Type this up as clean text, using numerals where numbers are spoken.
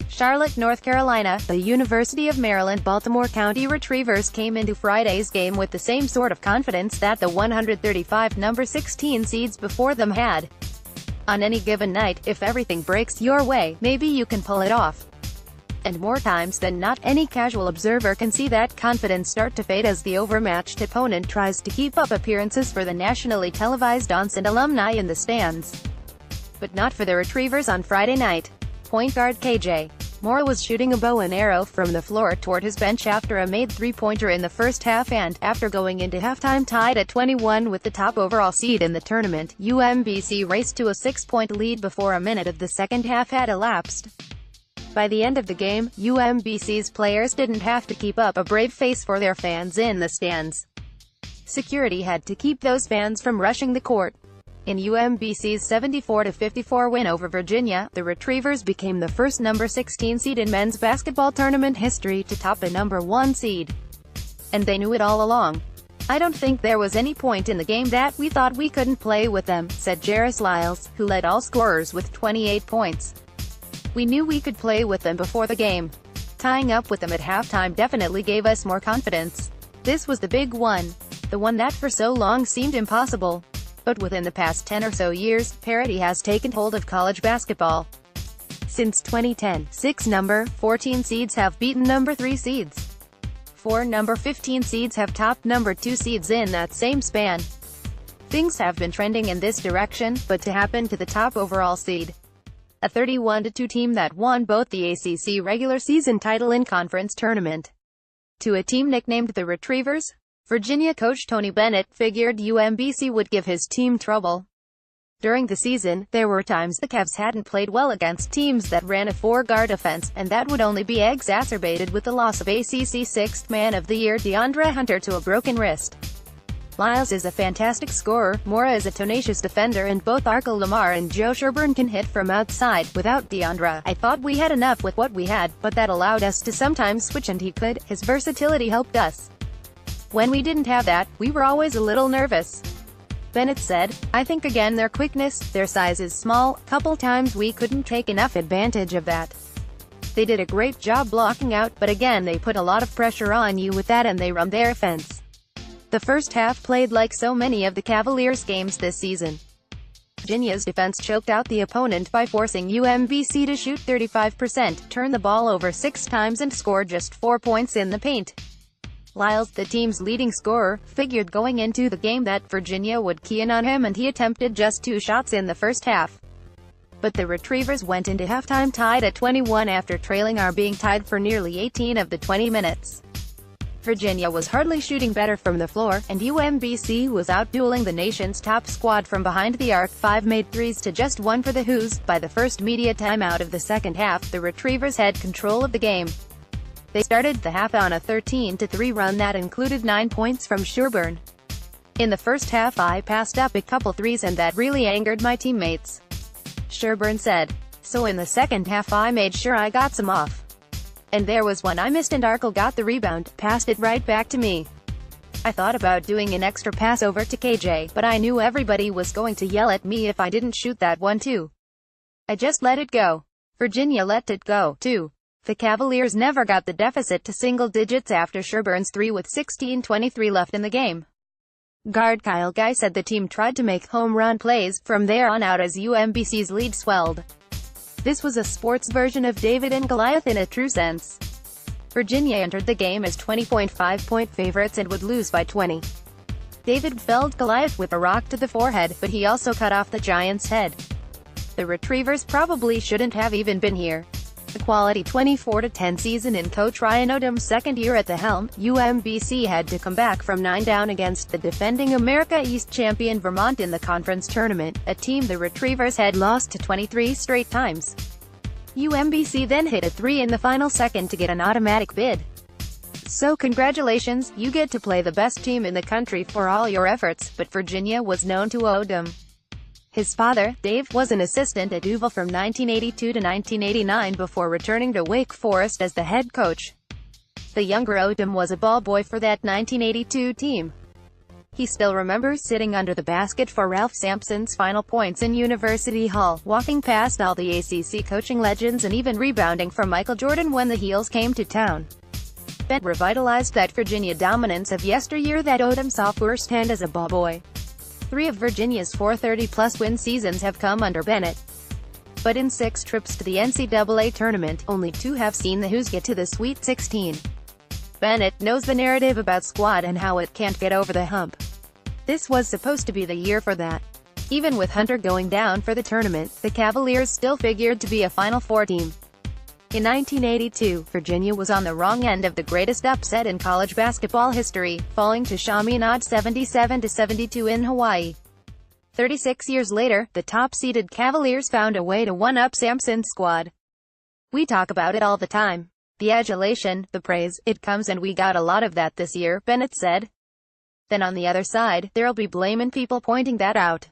Charlotte, North Carolina. The University of Maryland-Baltimore County Retrievers came into Friday's game with the same sort of confidence that the 135 number 16 seeds before them had. On any given night, if everything breaks your way, maybe you can pull it off. And more times than not, any casual observer can see that confidence start to fade as the overmatched opponent tries to keep up appearances for the nationally televised aunts and alumni in the stands. But not for the Retrievers on Friday night. Point guard KJ Moore was shooting a bow and arrow from the floor toward his bench after a made three-pointer in the first half, and, after going into halftime tied at 21 with the top overall seed in the tournament, UMBC raced to a 6-point lead before a minute of the second half had elapsed. By the end of the game, UMBC's players didn't have to keep up a brave face for their fans in the stands. Security had to keep those fans from rushing the court. In UMBC's 74-54 win over Virginia, the Retrievers became the first number 16 seed in men's basketball tournament history to top a number 1 seed. And they knew it all along. "I don't think there was any point in the game that we thought we couldn't play with them," said Jairus Lyles, who led all scorers with 28 points. "We knew we could play with them before the game. Tying up with them at halftime definitely gave us more confidence. This was the big one. The one that for so long seemed impossible." But within the past 10 or so years, parity has taken hold of college basketball. Since 2010, 6 number 14 seeds have beaten number 3 seeds. 4 number 15 seeds have topped number 2 seeds in that same span. Things have been trending in this direction, but to happen to the top overall seed, a 31-2 team that won both the ACC regular season title and conference tournament, to a team nicknamed the Retrievers, Virginia coach Tony Bennett figured UMBC would give his team trouble. During the season, there were times the Cavs hadn't played well against teams that ran a 4-guard offense, and that would only be exacerbated with the loss of ACC Sixth Man of the Year DeAndre Hunter to a broken wrist. Lyles is a fantastic scorer, Moore is a tenacious defender, and both Arkell Lamar and Joe Sherburne can hit from outside. Without DeAndre, I thought we had enough with what we had, but that allowed us to sometimes switch and he could. His versatility helped us. When we didn't have that, we were always a little nervous. Bennett said, "I think again their quickness, their size is small. Couple times we couldn't take enough advantage of that. They did a great job blocking out, but again they put a lot of pressure on you with that and they run their offense." The first half played like so many of the Cavaliers' games this season. Virginia's defense choked out the opponent by forcing UMBC to shoot 35%, turn the ball over 6 times and score just 4 points in the paint. Lyles, the team's leading scorer, figured going into the game that Virginia would key in on him, and he attempted just 2 shots in the first half. But the Retrievers went into halftime tied at 21 after trailing or being tied for nearly 18 of the 20 minutes. Virginia was hardly shooting better from the floor, and UMBC was outdueling the nation's top squad from behind the arc. 5 made threes to just 1 for the Hoos. By the first media timeout of the second half, the Retrievers had control of the game. They started the half on a 13-3 run that included 9 points from Sherburne. "In the first half I passed up a couple threes and that really angered my teammates," Sherburne said. "So in the second half I made sure I got some off. And there was one I missed and Arkell got the rebound, passed it right back to me. I thought about doing an extra pass over to KJ, but I knew everybody was going to yell at me if I didn't shoot that one too. I just let it go." Virginia let it go, too. The Cavaliers never got the deficit to single digits after Sherburne's 3 with 16:23 left in the game. Guard Kyle Guy said the team tried to make home run plays from there on out as UMBC's lead swelled. "This was a sports version of David and Goliath in a true sense." Virginia entered the game as 20.5-point favorites and would lose by 20. David felled Goliath with a rock to the forehead, but he also cut off the Giant's head. The Retrievers probably shouldn't have even been here. The quality 24-10 season in Coach Ryan Odom's second year at the helm, UMBC had to come back from 9 down against the defending America East champion Vermont in the conference tournament, a team the Retrievers had lost to 23 straight times. UMBC then hit a 3 in the final second to get an automatic bid. "So congratulations, you get to play the best team in the country for all your efforts," but Virginia was known to Odom. His father, Dave, was an assistant at Duval from 1982 to 1989 before returning to Wake Forest as the head coach. The younger Odom was a ball boy for that 1982 team. He still remembers sitting under the basket for Ralph Sampson's final points in University Hall, walking past all the ACC coaching legends and even rebounding from Michael Jordan when the Heels came to town. Bennett revitalized that Virginia dominance of yesteryear that Odom saw firsthand as a ball boy. 3 of Virginia's 430-plus win seasons have come under Bennett. But in 6 trips to the NCAA tournament, only 2 have seen the Hoos get to the Sweet 16. Bennett knows the narrative about squad and how it can't get over the hump. This was supposed to be the year for that. Even with Hunter going down for the tournament, the Cavaliers still figured to be a Final Four team. In 1982, Virginia was on the wrong end of the greatest upset in college basketball history, falling to Chaminade 77-72 in Hawaii. 36 years later, the top-seeded Cavaliers found a way to one-up Sampson's squad. "We talk about it all the time. The adulation, the praise, it comes, and we got a lot of that this year," Bennett said. "Then on the other side, there'll be blame and people pointing that out.